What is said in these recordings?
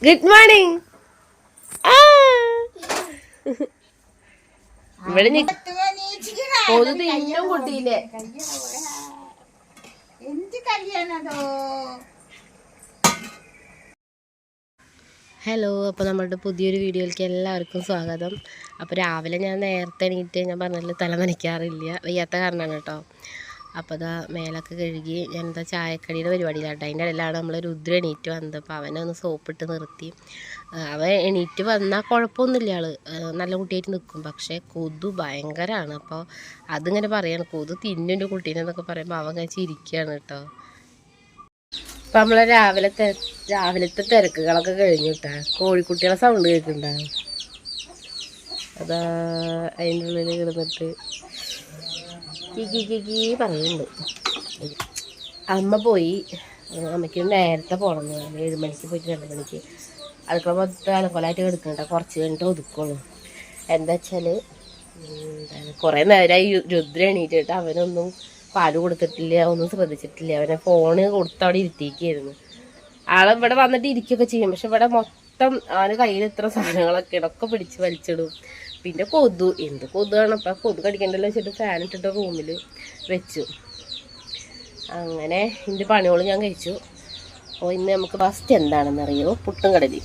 Good morning. ഇവിടെ തിന്നും കുട്ടിയില്ലേ. Hello, അപ്പോൾ നമ്മുടെ പുതിയൊരു വീഡിയോയിലേക്ക് എല്ലാവർക്കും സ്വാഗതം. അപ്പോൾ രാവിലെ ഞാൻ നേരത്തെ എണീറ്റ്, ഞാൻ പറഞ്ഞില്ല തല നനയ്ക്കാറില്ല, വയ്യാത്ത കാരണമാണ് കേട്ടോ. അപ്പോൾ അതാ മേലൊക്കെ കഴുകി ഞാനെന്താ ചായക്കടിയുടെ പരിപാടിയിലാട്ടോ. അതിൻ്റെ ഇടയിലാണ് നമ്മൾ രുദ്ര എണീറ്റ് വന്നത്. അപ്പോൾ അവനെ ഒന്ന് സോപ്പിട്ട് നിർത്തി. അവൻ എണീറ്റ് വന്നാൽ കുഴപ്പമൊന്നുമില്ല, ആൾ നല്ല കുട്ടിയായിട്ട് നിൽക്കും. പക്ഷേ കൊതു ഭയങ്കരമാണ്. അപ്പോൾ അതിങ്ങനെ പറയാണ്, കൊതു തിന്നുൻ്റെ കുട്ടീനെന്നൊക്കെ പറയുമ്പോൾ അവൻ അങ്ങനെ ചിരിക്കുകയാണ് കേട്ടോ. അപ്പം നമ്മൾ രാവിലത്തെ തിരക്കുകളൊക്കെ കഴിഞ്ഞു കേട്ടാ. കോഴിക്കുട്ടികളെ സൗണ്ട് കേൾക്കുന്നുണ്ടാകും. അതാ അതിൻ്റെ ഉള്ളിൽ കിടന്നിട്ട് കീ പറയുന്നുണ്ട്. അമ്മ പോയി. അമ്മയ്ക്ക് നേരത്തെ പോകണം. 7 മണിക്ക് പോയിട്ട് 2 മണിക്ക് അടുക്കള മൊത്തം അലക്കൊലായിട്ട് കിടക്കുന്നുണ്ട്. കുറച്ച് കഴിഞ്ഞിട്ട് ഒതുക്കുള്ളൂ. എന്താ വെച്ചാൽ കുറേ നേരമായി രുദ്ര എണീറ്റിട്ട് അവനൊന്നും പാല് കൊടുത്തിട്ടില്ല, ഒന്നും ശ്രദ്ധിച്ചിട്ടില്ല. അവനെ ഫോണ് കൊടുത്ത് അവിടെ ഇരുത്തിയിരിക്കുകയായിരുന്നു. ആളിവിടെ വന്നിട്ട് ഇരിക്കുകയൊക്കെ ചെയ്യും. പക്ഷെ ഇവിടെ മൊത്തം അവന് കയ്യിൽ ഇത്ര സാധനങ്ങളൊക്കെ ഇടൊക്കെ പിടിച്ച് വലിച്ചിടും. പിന്നെ കൊതു, എന്ത് കൊതുവാണ്. അപ്പം കൊതു കടിക്കണ്ടല്ലോ വെച്ചിട്ട് ഫാൻ ഇട്ടിട്ട് റൂമിൽ വെച്ചു. അങ്ങനെ ഇതിൻ്റെ പണികൾ ഞാൻ കഴിച്ചു. അപ്പോൾ ഇന്ന് നമുക്ക് ഫസ്റ്റ് എന്താണെന്നറിയോ, പുട്ടും കടലി.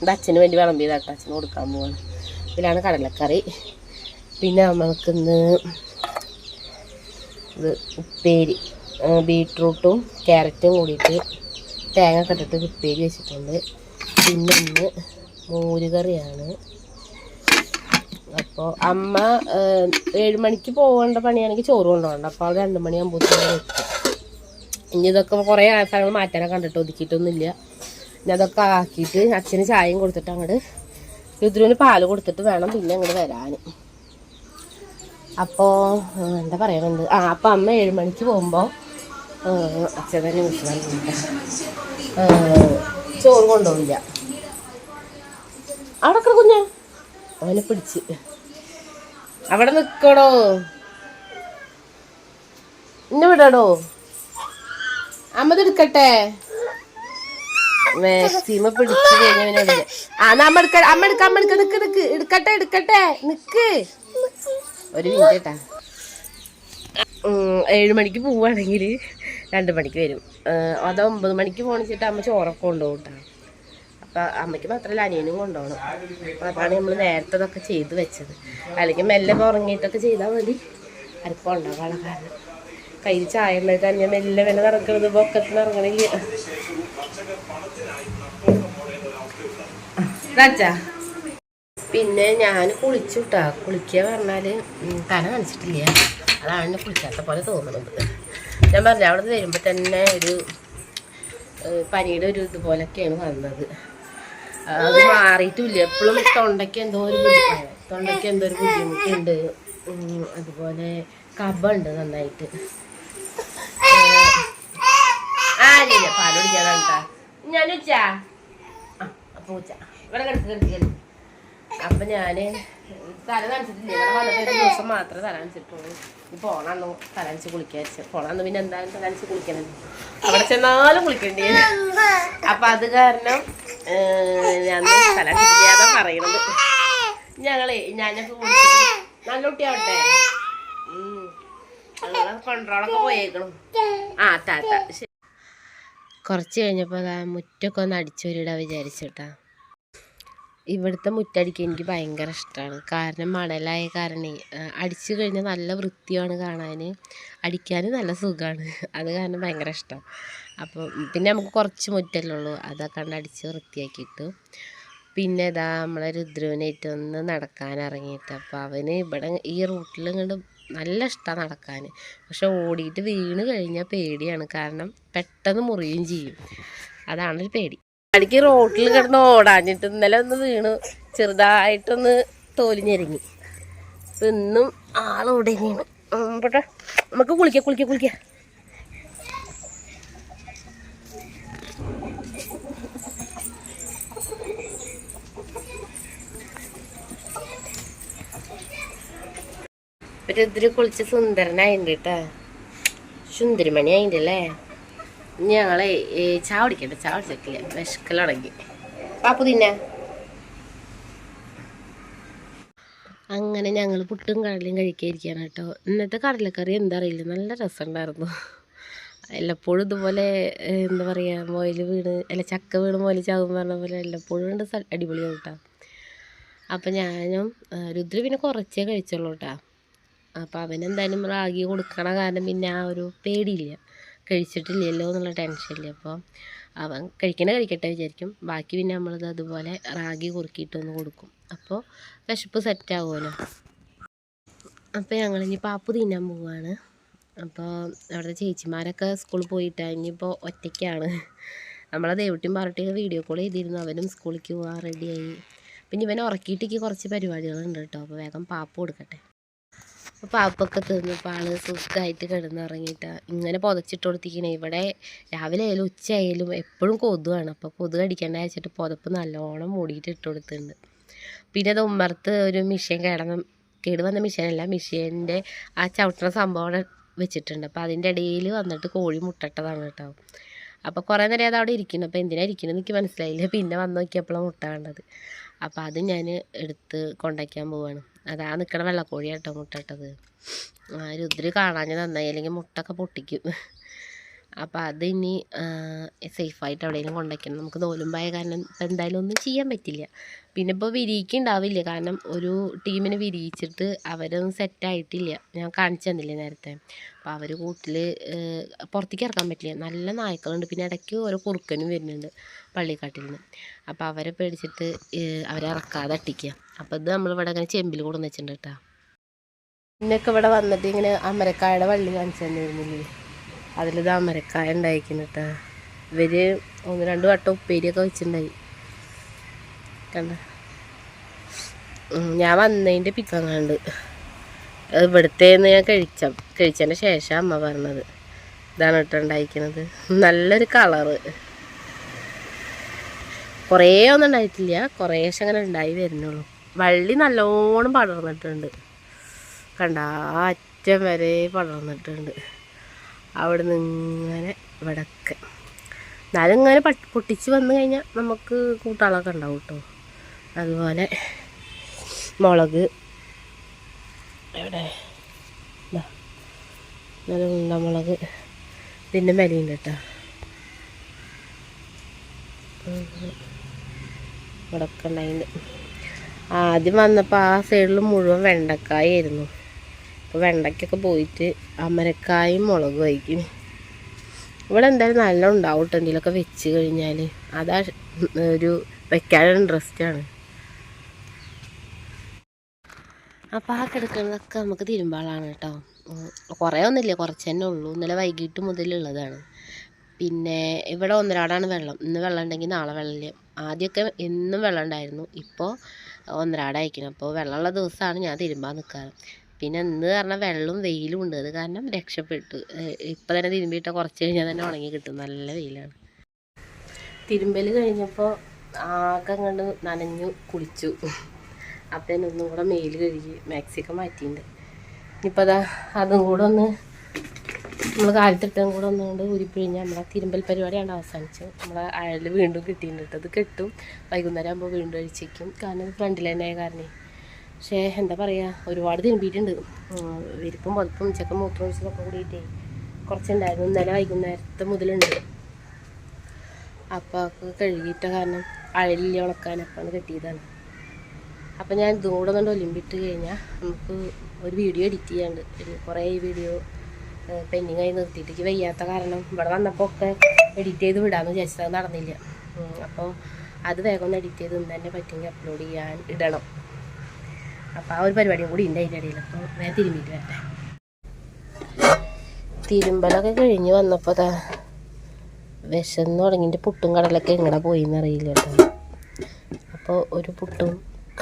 ഇത് അച്ഛന് വേണ്ടി വിളമ്പിയതാട്ടോ, അച്ഛന് കൊടുക്കാൻ പോവാണ്. ഇതിലാണ് കടലക്കറി. പിന്നെ നമുക്കിന്ന് ഇത് ഉപ്പേരി, ബീട്രൂട്ടും ക്യാരറ്റും കൂടിയിട്ട് തേങ്ങ കെട്ടിട്ട് ഉപ്പേരി വെച്ചിട്ടുണ്ട്. പിന്നെ ഇന്ന് മോരുകറിയാണ്. അപ്പോൾ അമ്മ 7 മണിക്ക് പോകേണ്ട പണിയാണെങ്കിൽ ചോറ് കൊണ്ടുപോകണ്ട. അപ്പോൾ അവൾ 2 മണിയാകുമ്പോഴത്തേക്കും വെക്കും. ഇനി ഇതൊക്കെ കുറേ സാധനങ്ങൾ മാറ്റാനൊക്കെ കണ്ടിട്ട് ഒതുക്കിയിട്ടൊന്നുമില്ല. ഇനി അതൊക്കെ ആക്കിയിട്ട് അച്ഛന് ചായയും കൊടുത്തിട്ട് അങ്ങോട്ട് രുദ്രുവിന് പാല് കൊടുത്തിട്ട് വേണം പിന്നെ അങ്ങോട്ട് വരാൻ. അപ്പോൾ എന്താ പറയണത്, അപ്പം അമ്മ 7 മണിക്ക് പോകുമ്പോൾ അച്ഛൻ തന്നെ വിളിച്ചിട്ടുണ്ട്. ചോറ് കൊണ്ടുപോകില്ല. അവിടെ കുഞ്ഞ അവനെ പിടിച്ച് അവിടെ നിൽക്കണോ, ഇന്നെ വിടടോ. അമ്മ എടുക്കട്ടെ, മാക്സിമം പിടിച്ച് കഴിഞ്ഞവനെ. അമ്മ എടുക്കട്ടെ നിക്ക് ഒരു മിനിറ്റ് കേട്ടാ. 7 മണിക്ക് പോവുകയാണെങ്കിൽ 2 മണിക്ക് വരും. അത് 9 മണിക്ക് പോകണിച്ചിട്ട് അമ്മ ചോറൊക്കെ കൊണ്ടുപോകും കേട്ടോ. അപ്പം അമ്മയ്ക്ക് മാത്രമല്ല അനിയനും കൊണ്ടുപോകണം. അപ്പം അതാണ് നമ്മൾ നേരത്തെ ഇതൊക്കെ ചെയ്ത് വെച്ചത്. അല്ലെങ്കിൽ മെല്ലെ ഉറങ്ങിയിട്ടൊക്കെ ചെയ്താൽ മതി. അരപ്പം ഉണ്ടാകാനുള്ള കാരണം കയ്യിൽ ചായ ഉണ്ടാക്കാൻ ഞാൻ മെല്ലെ നടക്കുന്നത് പൊക്കത്തിന് ഇറങ്ങണില്ല. പിന്നെ ഞാൻ കുളിച്ചു കേട്ടോ. കുളിക്കുക പറഞ്ഞാൽ തല നനച്ചിട്ടില്ല, അതാണ് എന്നെ കുളിക്കാത്ത പോലെ തോന്നുന്നത്. ഞാൻ പറഞ്ഞ അവിടെ നിന്ന് വരുമ്പോൾ തന്നെ ഒരു പനിയുടെ ഒരു ഇതുപോലൊക്കെയാണ് വന്നത്. അത് മാറിയിട്ടില്ല. എപ്പോഴും തൊണ്ടയ്ക്ക് എന്തോ ഒരു ബുദ്ധിമുട്ടുണ്ട്. അതുപോലെ കഫമുണ്ട് നന്നായിട്ട്. ഇല്ല പാല് കുടിക്കാതാണ് കേട്ടാ. ഞാൻ ഉച്ചാ അപ്പോൾ ഉച്ച ഇവിടെ കിടക്ക്. അപ്പം ഞാൻ തല നനച്ചിട്ടില്ല. ഇവിടെ വന്നിട്ട് ഒരു ദിവസം മാത്രമേ തല നനച്ചിട്ടുള്ളൂ. ഇനി പോകണമെന്നോ തല നനച്ച് കുളിക്കാൻ പോകണമെന്ന്. പിന്നെ എന്തായാലും തല നനച്ച് കുളിക്കണം, അവിടെ ചെന്നാലും കുളിക്കേണ്ടി വരും. അപ്പം അത് കാരണം ഞാൻ തല നനച്ചിട്ടില്ലാതെ പറയണത്. ഞാനൊക്കെ കുളിച്ചിട്ട് നല്ല കുട്ടിയാവട്ടെ. കൊണ്ടോളൊക്കെ പോയേക്കണം. താത്ത ശരി. കുറച്ച് കഴിഞ്ഞപ്പോൾ മുറ്റൊക്കെ ഒന്ന് അടിച്ചൊരിടാൻ വിചാരിച്ചിട്ടാ. ഇവിടുത്തെ മുറ്റടിക്കാൻ എനിക്ക് ഭയങ്കര ഇഷ്ടമാണ്. കാരണം മണലായ കാരണം അടിച്ചു കഴിഞ്ഞാൽ നല്ല വൃത്തിയാണ് കാണാൻ, അടിക്കാൻ നല്ല സുഖമാണ്. അത് കാരണം ഭയങ്കര ഇഷ്ടം. അപ്പം പിന്നെ നമുക്ക് കുറച്ച് മുറ്റല്ലേ ഉള്ളൂ, അതൊക്കെ കണ്ട് അടിച്ച് വൃത്തിയാക്കിയിട്ടു. പിന്നെ ഇതാ നമ്മളെ രുദ്രുവിനായിട്ട് ഒന്ന് നടക്കാൻ ഇറങ്ങിയിട്ട്. അപ്പോൾ അവന് ഇവിടെ ഈ റൂട്ടിൽ ഇങ്ങോട്ട് നല്ല ഇഷ്ടമാണ് നടക്കാൻ. പക്ഷെ ഓടിയിട്ട് വീണ് കഴിഞ്ഞാൽ പേടിയാണ്, കാരണം പെട്ടെന്ന് മുറിയുകയും ചെയ്യും. അതാണൊരു പേടി. അടിക്ക് റോട്ടിൽ കിടന്ന് ഓടാഞ്ഞിട്ട് ഇന്നലെ ഒന്ന് വീണ് ചെറുതായിട്ടൊന്ന് തോലിഞ്ഞിറങ്ങി. അപ്പം ഇന്നും ആളോടെയാണ്. പോട്ടെ, നമുക്ക് കുളിക്കാം. രുദ്ര കുളിച്ച് സുന്ദരനായിട്ടുണ്ട് കേട്ടാ. സുന്ദരിമണി ആയിണ്ടല്ലേ. ഞങ്ങളെ ചായ കുടിക്കട്ടെ. ചായ കുടിച്ചിട്ടില്ല, വിശക്കൽ തുടങ്ങി. പാപ്പു തിന്നെ. അങ്ങനെ ഞങ്ങൾ പുട്ടും കടലയും കഴിക്കാതിരിക്കുകയാണ് കേട്ടോ. ഇന്നത്തെ കടലക്കറി എന്താ അറിയില്ല, നല്ല രസമുണ്ടായിരുന്നു. എല്ലപ്പോഴും ഇതുപോലെ എന്താ പറയുക, മുയൽ വീണ് അല്ല ചക്ക വീണ് മുയൽ ചാവും പറഞ്ഞ പോലെ എല്ലപ്പോഴും ഉണ്ട് അടിപൊളിയാവും കേട്ടോ. അപ്പം ഞാനും രുദ്ര പിന്നെ കുറച്ചേ കഴിച്ചുള്ളൂ കേട്ടോ. അപ്പം അവനെന്തായാലും റാഗി കൊടുക്കണ കാരണം പിന്നെ ആ ഒരു പേടിയില്ല, കഴിച്ചിട്ടില്ലല്ലോ എന്നുള്ള ടെൻഷനില്ല. അപ്പോൾ അവൻ കഴിക്കട്ടെ വിചാരിക്കും. ബാക്കി പിന്നെ നമ്മളത് അതുപോലെ റാഗി കുറുക്കിയിട്ടൊന്ന് കൊടുക്കും. അപ്പോൾ വിശപ്പ് സെറ്റാകുമല്ലോ. അപ്പോൾ ഞങ്ങളിനി പാപ്പു തിന്നാൻ പോവുകയാണ്. അപ്പോൾ അവിടുത്തെ ചേച്ചിമാരൊക്കെ സ്കൂളിൽ പോയിട്ടാണ്, ഇനിയിപ്പോൾ ഒറ്റയ്ക്കാണ്. നമ്മളെ ദേവട്ടിയും പാർട്ടിയൊക്കെ വീഡിയോ കോൾ ചെയ്തിരുന്നു. അവനും സ്കൂളിലേക്ക് പോകാൻ റെഡിയായി. പിന്നെ ഇവനെ ഉറക്കിയിട്ടേക്ക് കുറച്ച് പരിപാടികളുണ്ട് കേട്ടോ. അപ്പോൾ വേഗം പാപ്പു കൊടുക്കട്ടെ. അപ്പോൾ പാപ്പൊക്കെ തിന്നപ്പോൾ ആൾ സുഖമായിട്ട് കിടന്നുറങ്ങിയിട്ടാണ്. ഇങ്ങനെ പുതച്ചിട്ട് കൊടുത്തിരിക്കണേ. ഇവിടെ രാവിലെ ആയാലും ഉച്ചയായാലും എപ്പോഴും കൊതുവാണ്. അപ്പോൾ കൊതുക് അടിക്കേണ്ട വെച്ചിട്ട് പുതപ്പ് നല്ലോണം മൂടിയിട്ട് ഇട്ട് കൊടുത്തിട്ടുണ്ട്. പിന്നെ അത് ഉമ്മർത്ത് ഒരു മിഷ്യൻ കേട് വന്ന മിഷ്യനല്ല, മിഷ്യൻ്റെ ആ ചവിട്ടുന്ന സംഭവം വെച്ചിട്ടുണ്ട്. അപ്പോൾ അതിൻ്റെ ഇടയിൽ വന്നിട്ട് കോഴി മുട്ടട്ടതാണ് കേട്ടോ. അപ്പോൾ കുറേ നേരം അത് അവിടെ ഇരിക്കുന്നു. അപ്പോൾ എന്തിനാണ് ഇരിക്കുന്നത് എനിക്ക് മനസ്സിലായില്ല. പിന്നെ വന്ന് നോക്കിയപ്പോഴാണ് മുട്ട കണ്ടത്. അപ്പോൾ അത് ഞാൻ എടുത്ത് കൊണ്ടുവയ്ക്കാൻ പോവാണ്. അതാ നിൽക്കണ വെള്ളക്കോഴി കേട്ടോ മുട്ടട്ടത്. രുദ്ര കാണാഞ്ഞ് നന്നായി, അല്ലെങ്കിൽ മുട്ടൊക്കെ പൊട്ടിക്കും. അപ്പോൾ അതിനി സേഫായിട്ട് എവിടെയെങ്കിലും കൊണ്ടുവയ്ക്കണം. നമുക്ക് നോലുമ്പായ കാരണം ഇപ്പം എന്തായാലും ഒന്നും ചെയ്യാൻ പറ്റില്ല. പിന്നെ ഇപ്പോൾ വിരിയിക്കുണ്ടാവില്ല, കാരണം ഒരു ടീമിനെ വിരിയിച്ചിട്ട് അവരൊന്നും സെറ്റായിട്ടില്ല. ഞാൻ കാണിച്ചു തന്നില്ലേ നേരത്തെ. അപ്പോൾ അവർ കൂട്ടിൽ പുറത്തേക്ക് ഇറക്കാൻ പറ്റില്ല, നല്ല നായ്ക്കളുണ്ട്. പിന്നെ ഇടയ്ക്ക് ഓരോ കുറുക്കനും വരുന്നുണ്ട് പള്ളിക്കാട്ടിൽ നിന്ന്. അപ്പോൾ അവരെ പേടിച്ചിട്ട് അവരെ ഇറക്കാതെ അട്ടിക്കുക. അപ്പോൾ ഇത് നമ്മളിവിടെ അങ്ങനെ ചെമ്പിൽ കൊണ്ടുവന്ന് വെച്ചിട്ടുണ്ട് കേട്ടോ. പിന്നൊക്കെ ഇവിടെ വന്നിട്ട് ഇങ്ങനെ അമരക്കായുടെ വള്ളി കാണിച്ചു തന്നിരുന്നില്ലേ, അതിലിത് അമരക്കായ ഉണ്ടായിരിക്കുന്നു കേട്ടോ. ഇവർ 1-2 വട്ടം ഉപ്പേരിയൊക്കെ വെച്ചിട്ടുണ്ടായി കണ്ട. ഞാൻ വന്നതിൻ്റെ പിക്കം കണ്ട് ഇവിടുത്തേന്ന് ഞാൻ കഴിച്ചതിൻ്റെ ശേഷം അമ്മ പറഞ്ഞത് ഇതാണ് കേട്ടോ ഉണ്ടായിരിക്കുന്നത്. നല്ലൊരു കളറ്. കുറേ ഒന്നും ഉണ്ടായിട്ടില്ല, കുറേശ്ശെ അങ്ങനെ ഉണ്ടായി വരുന്നുള്ളൂ. വള്ളി നല്ലോണം പടർന്നിട്ടുണ്ട് കണ്ട, ആ അറ്റം വരെ പടർന്നിട്ടുണ്ട്. അവിടെ നിന്ന് ഇങ്ങനെ ഇവിടെയൊക്കെ. എന്നാലും ഇങ്ങനെ പൊട്ടിച്ച് വന്നു കഴിഞ്ഞാൽ നമുക്ക് കൂട്ടാളൊക്കെ ഉണ്ടാവും കേട്ടോ. അതുപോലെ മുളക് എവിടെ നല്ല ഉണ്ടമുളക് ഇതിൻ്റെ വിലയുണ്ട് കേട്ടോ. ഇവിടെയൊക്കെ ഉണ്ടായിട്ടുണ്ട്. ആദ്യം വന്നപ്പോൾ ആ സൈഡിൽ മുഴുവൻ വെണ്ടക്കായായിരുന്നു. അപ്പോൾ വെണ്ടയ്ക്കൊക്കെ പോയിട്ട് അമരക്കായും മുളക് വയ്ക്കും. ഇവിടെ എന്തായാലും നല്ല ഉണ്ടാവും കേട്ടോ. എന്തെങ്കിലുമൊക്കെ വെച്ച് കഴിഞ്ഞാൽ അതാ ഒരു വെക്കാൻ ഇൻട്രസ്റ്റാണ്. അപ്പോൾ ആ കിടക്കുന്നതൊക്കെ നമുക്ക് തിരുമ്പാളാണ് കേട്ടോ. കുറേ ഒന്നുമില്ല, കുറച്ച് തന്നെ ഉള്ളൂ. ഇന്നലെ വൈകിട്ട് മുതലുള്ളതാണ്. പിന്നെ ഇവിടെ ഒന്നരാടാണ് വെള്ളം. ഇന്ന് വെള്ളം ഉണ്ടെങ്കിൽ നാളെ വെള്ളമില്ല. ആദ്യമൊക്കെ എന്നും വെള്ളം ഉണ്ടായിരുന്നു, ഇപ്പോൾ ഒന്നരാടായിരിക്കണം. അപ്പോൾ വെള്ളമുള്ള ദിവസമാണ് ഞാൻ തിരുമ്പാൻ നിൽക്കാറ്. പിന്നെ ഇന്ന് പറഞ്ഞാൽ വെള്ളവും വെയിലും ഉണ്ട്, അത് കാരണം രക്ഷപ്പെട്ടു. ഇപ്പം തന്നെ തിരുമ്പിയിട്ട കുറച്ച് കഴിഞ്ഞാൽ തന്നെ ഉണങ്ങി കിട്ടും, നല്ല വെയിലാണ്. തിരുമ്പൽ കഴിഞ്ഞപ്പോൾ ആകെ കണ്ട് നനഞ്ഞു കുളിച്ചു. അപ്പം തന്നെ ഒന്നും കൂടെ മേല് കഴുകി മാക്സിയൊക്കെ മാറ്റിയിട്ടുണ്ട്. ഇനിയിപ്പോൾ അതാ അതും കൂടെ ഒന്ന് നമ്മൾ കാലത്തിട്ടും കൂടെ ഒന്നുകൊണ്ട് ഉരിപ്പിഴിഞ്ഞാൽ നമ്മളെ തിരുമ്പൽ പരിപാടിയാണ് അവസാനിച്ചു. നമ്മളെ അയൽ വീണ്ടും കിട്ടിയിട്ടുണ്ട്. അത് കെട്ടും, വൈകുന്നേരം ആകുമ്പോൾ വീണ്ടും അഴിച്ചേക്കും. കാരണം ഫ്രണ്ടിൽ തന്നെ ആയ കാരണം. പക്ഷേ എന്താ പറയുക, ഒരുപാട് തിരുമ്പിയിട്ടുണ്ട്. വിരിപ്പും പുതപ്പും ഉച്ചക്കും മൂത്രം ഒഴിച്ചതൊക്കെ കൂടിയിട്ടേ കുറച്ചുണ്ടായിരുന്നു. ഇന്നലെ വൈകുന്നേരത്തെ മുതലുണ്ട്. അപ്പോൾ കഴുകിയിട്ട കാരണം അഴലില്ല ഉണക്കാൻ, അപ്പം കെട്ടിയതാണ്. അപ്പം ഞാൻ ഇതും കൂടെ ഒന്ന് ഒലിമ്പിട്ട് കഴിഞ്ഞാൽ നമുക്ക് ഒരു വീഡിയോ എഡിറ്റ് ചെയ്യാണ്ട്. കുറേ വീഡിയോ പെൻഡിങ് ആയി നിർത്തിയിട്ടേക്ക് വയ്യാത്ത കാരണം ഇവിടെ വന്നപ്പോൾ ഒക്കെ എഡിറ്റ് ചെയ്ത് വിടാമെന്ന് വിചാരിച്ചത്, നടന്നില്ല. അപ്പോൾ അത് വേഗം ഒന്ന് എഡിറ്റ് ചെയ്ത് ഇന്ന് തന്നെ പറ്റുമെങ്കിൽ അപ്ലോഡ് ചെയ്യാൻ ഇടണം. അപ്പോൾ ആ ഒരു പരിപാടിയും കൂടി ഉണ്ട് അതിൻ്റെ ഇടയിൽ. അപ്പോൾ വേഗം തിരുമ്പിയിട്ട് വരട്ടെ. തിരുമ്പലൊക്കെ കഴിഞ്ഞ് വന്നപ്പോൾ വിശന്ന് തുടങ്ങിയിട്ട് പുട്ടും കടലൊക്കെ എങ്ങനെ പോയിന്ന് അറിയില്ല കേട്ടോ. അപ്പോൾ ഒരു പുട്ടും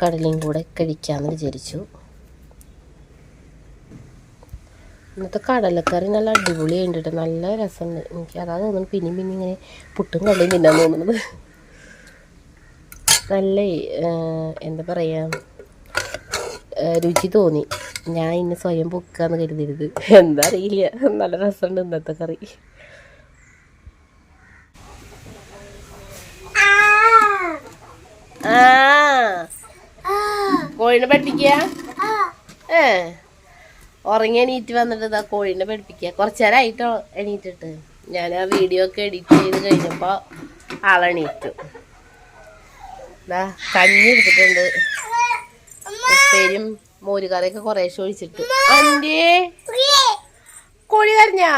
കടലയും കൂടെ കഴിക്കാമെന്ന് വിചാരിച്ചു. ഇന്നത്തെ കടലക്കറി നല്ല അടിപൊളിയായിട്ട് കേട്ടോ, നല്ല രസമുണ്ട്. എനിക്ക് അതാ തോന്നുന്നു പിന്നെയും പിന്നെ ഇങ്ങനെ പുട്ടും കടലയും തിന്നാൻ തോന്നുന്നത്. നല്ല എന്താ പറയുക, രുചി തോന്നി. ഞാൻ ഇന്ന് സ്വയം പൊക്കാന്ന് കരുതരുത്, എന്താ അറിയില്ല, നല്ല രസമുണ്ട് ഇന്നത്തെ കറി. കോഴിനെ പഠിപ്പിക്കുക ഉറങ്ങി എണീറ്റ് വന്നിട്ട് ഇതാ കോഴിനെ പഠിപ്പിക്കുക. കുറച്ചു നേരമായിട്ടോ എണീറ്റിട്ട്. ഞാൻ ആ വീഡിയോ ഒക്കെ എഡിറ്റ് ചെയ്ത് കഴിഞ്ഞപ്പോൾ ആളെണീറ്റു. ഇതാ കഞ്ഞി എടുത്തിട്ടുണ്ട്, ഉപ്പേരും മോരുകറിയൊക്കെ കുറേശ്ശെ ഒഴിച്ചിട്ട്. അൻ്റെ കോഴി കരഞ്ഞാ?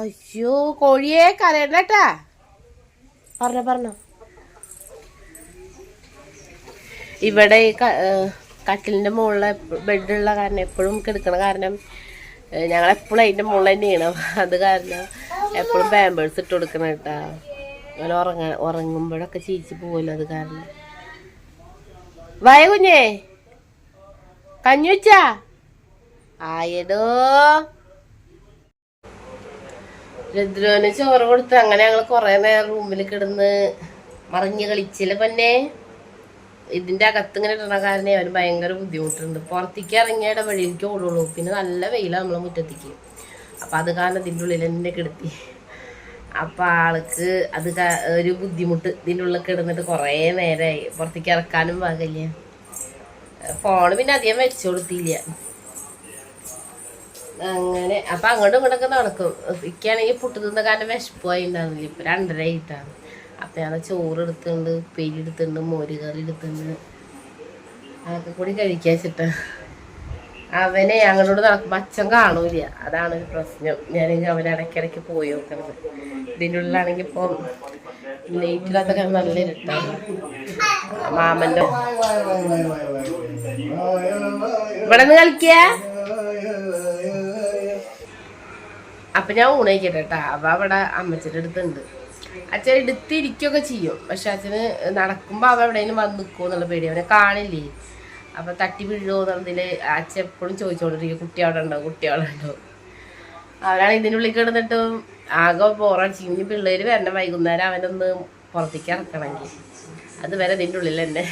അയ്യോ കോഴിയെ കരയണ്ടട്ടാ. പറഞ്ഞോ. ഇവിടെ കട്ടിലിൻ്റെ മുകളിൽ ബെഡുള്ള കാരണം എപ്പോഴും കിടക്കണ കാരണം ഞങ്ങളെപ്പോഴും അതിൻ്റെ മുകളിൽ തന്നെയാണ്. അത് കാരണം എപ്പോഴും പാമ്പേഴ്സ് ഇട്ട് കൊടുക്കണം കേട്ടാ. അങ്ങനെ ഉറങ്ങുമ്പോഴൊക്കെ ചീച്ച് പോകുമല്ലോ. അത് കാരണം വായ കുഞ്ഞേ കഞ്ഞി വെച്ചാ ആയടോ. രുദ്രോന് ചോറ് കൊടുത്ത് അങ്ങനെ ഞങ്ങൾ കുറേ നേരം റൂമിൽ കിടന്ന് മറിഞ്ഞ് കളിച്ചില്ല. പിന്നെ ഇതിൻ്റെ അകത്ത് ഇങ്ങനെ ഇടണ കാരണം അവന് ഭയങ്കര ബുദ്ധിമുട്ടുണ്ട്. പുറത്തേക്ക് ഇറങ്ങിയുടെ വഴിയിലേക്ക് ഓടുള്ളൂ. പിന്നെ നല്ല വെയിലാണ് നമ്മളെ മുറ്റത്തേക്ക്. അപ്പം അത് കാരണം ഇതിൻ്റെ ഉള്ളിൽ തന്നെ കിടത്തി. അപ്പം ആൾക്ക് അത് ഒരു ബുദ്ധിമുട്ട്. ഇതിൻ്റെ ഉള്ളിൽ കിടന്നിട്ട് കുറേ നേരമായി. പുറത്തേക്ക് ഇറക്കാനും പാകില്ല. ഫോണ് പിന്നെ അധികം വെച്ചു കൊടുത്തില്ല. അങ്ങനെ അപ്പം അങ്ങോട്ടും ഇങ്ങോട്ടൊക്കെ നടക്കും. ഇക്കാണെങ്കിൽ പുട്ട് തിന്ന കാരണം വിശപ്പായി ഉണ്ടാവില്ല. ഇപ്പം 2:30 ആയിട്ടാണ്. അപ്പം ഞാൻ ചോറ് എടുത്തുണ്ട്, ഉപ്പേരി എടുത്തുണ്ട്, മോരുകറി എടുത്തുണ്ട്. അതൊക്കെ കൂടി കഴിക്കാൻ വെച്ചിട്ട് അവനെ അങ്ങോട്ട് നടക്കുമ്പോൾ അച്ഛൻ കാണൂല. അതാണ് ഒരു പ്രശ്നം. ഞാനെങ്കിൽ അവനെ ഇടയ്ക്കിടയ്ക്ക് പോയി നോക്കണത്. ഇതിൻ്റെ ഉള്ളിലാണെങ്കിൽ ഇപ്പം ലൈറ്റിലൊക്കെ നല്ല ഇരുട്ടാണ്. മാമൻ്റെ ഇവിടെ നിന്ന് കളിക്കുക. അപ്പം ഞാൻ ഊണയിക്കട്ടെ കേട്ടാ. അവ അവിടെ അമ്മച്ചിൻ്റെ അടുത്തുണ്ട്. അച്ഛൻ എടുത്തിരിക്കുകയൊക്കെ ചെയ്യും. പക്ഷെ അച്ഛന് നടക്കുമ്പോൾ അവ എവിടെയെങ്കിലും വന്ന് നിൽക്കുമോ എന്നുള്ള പേടി. അവനെ കാണില്ലേ. അപ്പം തട്ടി വീഴുമോ എന്നുള്ളതിൽ അച്ഛൻ എപ്പോഴും ചോദിച്ചോണ്ടിരിക്കും കുട്ടി അവിടെ ഉണ്ടോ. അവനാണ് ഇതിൻ്റെ ഉള്ളിൽ കിടന്നിട്ടും ആകെ ബോറടിച്ചു. ഇനി പിള്ളേർ വരണം വൈകുന്നേരം അവനൊന്ന് പുറത്തേക്ക് ഇറക്കണമെങ്കിൽ. അതുവരെ ഇതിൻ്റെ ഉള്ളിൽ തന്നെ.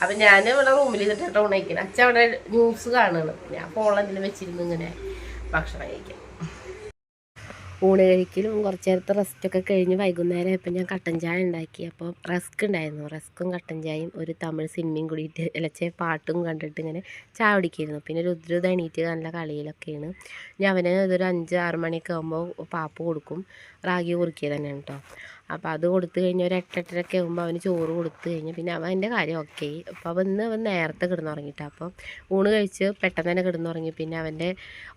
അപ്പം ഞാൻ ഇവിടെ റൂമിൽ ഇരുന്നിട്ട് ഉണയിക്കണം. അച്ഛൻ അവിടെ ന്യൂസ് കാണുകയാണ്. ഞാൻ ഫോണിലെന്തെങ്കിലും വെച്ചിരുന്നു ഇങ്ങനെ ഭക്ഷണം കഴിക്കാം. ഊണ് കഴിക്കലും കുറച്ച് നേരത്തെ റെസ്റ്റൊക്കെ കഴിഞ്ഞ് വൈകുന്നേരം ആയപ്പോൾ ഞാൻ കട്ടൻ ചായ ഉണ്ടാക്കി. അപ്പോൾ റസ്ക് ഉണ്ടായിരുന്നു. റസ്ക്കും കട്ടൻ ചായയും ഒരു തമിഴ് സിനിമയും കൂടിയിട്ട് ഇലച്ച പാട്ടും കണ്ടിട്ട് ഇങ്ങനെ ചായ കുടിക്കായിരുന്നു. പിന്നെ രുദ്രത എണീറ്റ് നല്ല കളിയിലൊക്കെയാണ്. ഞാൻ അവന് ഇതൊരു 5-6 മണിയൊക്കെ ആകുമ്പോൾ പാപ്പ് കൊടുക്കും. റാഗി കുറുക്കിയത് തന്നെയാണ് കേട്ടോ. അപ്പോൾ അത് കൊടുത്തു കഴിഞ്ഞാൽ ഒരു 8-8:30 ആകുമ്പോൾ അവന് ചോറ് കൊടുത്തു കഴിഞ്ഞാൽ പിന്നെ അവൻ്റെ കാര്യം ഓക്കെ. അപ്പോൾ അവൻ നേരത്തെ കിടന്നുറങ്ങിയിട്ടാണ്. അപ്പോൾ ഊണ് കഴിച്ച് പെട്ടെന്ന് തന്നെ കിടന്നുറങ്ങി. പിന്നെ അവൻ്റെ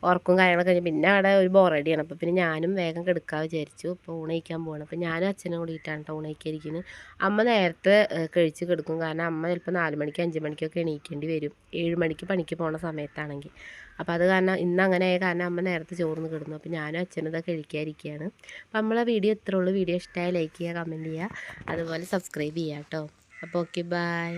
ഉറക്കും കാര്യങ്ങളൊക്കെ കഴിഞ്ഞ് പിന്നെ അവിടെ ഒരു ബോറടിയാണ്. അപ്പോൾ പിന്നെ ഞാനും വേഗം കിടക്കാൻ വിചാരിച്ചു. അപ്പോൾ ഊണ് കഴിക്കാൻ പോകണം. അപ്പോൾ ഞാനും അച്ഛനും കൂടിയിട്ടാണ് കേട്ടോ ഊണ് കഴിക്കാതിരിക്കുന്നത്. അമ്മ നേരത്തെ കഴിച്ച് കിടക്കും. കാരണം അമ്മ ചിലപ്പോൾ 4 മണിക്ക് 5 മണിക്കൊക്കെ എണീക്കേണ്ടി വരും. 7 മണിക്ക് പണിക്ക് പോകുന്ന സമയത്താണെങ്കിൽ. അപ്പോൾ അത് കാരണം ഇന്ന് അങ്ങനെ ആയ കാരണം അമ്മ നേരത്തെ ചോറിന് കിടന്നു. അപ്പോൾ ഞാനും അച്ഛനും ഇതൊക്കെ കഴിക്കാതിരിക്കുകയാണ്. അപ്പോൾ നമ്മളെ വീഡിയോ ഇത്രേ ഉള്ളൂ. വീഡിയോ ഇഷ്ടമായി ലൈക്ക് ചെയ്യുക, കമൻറ്റ് ചെയ്യുക, അതുപോലെ സബ്സ്ക്രൈബ് ചെയ്യുക കേട്ടോ. അപ്പോൾ ഓക്കെ, ബൈ.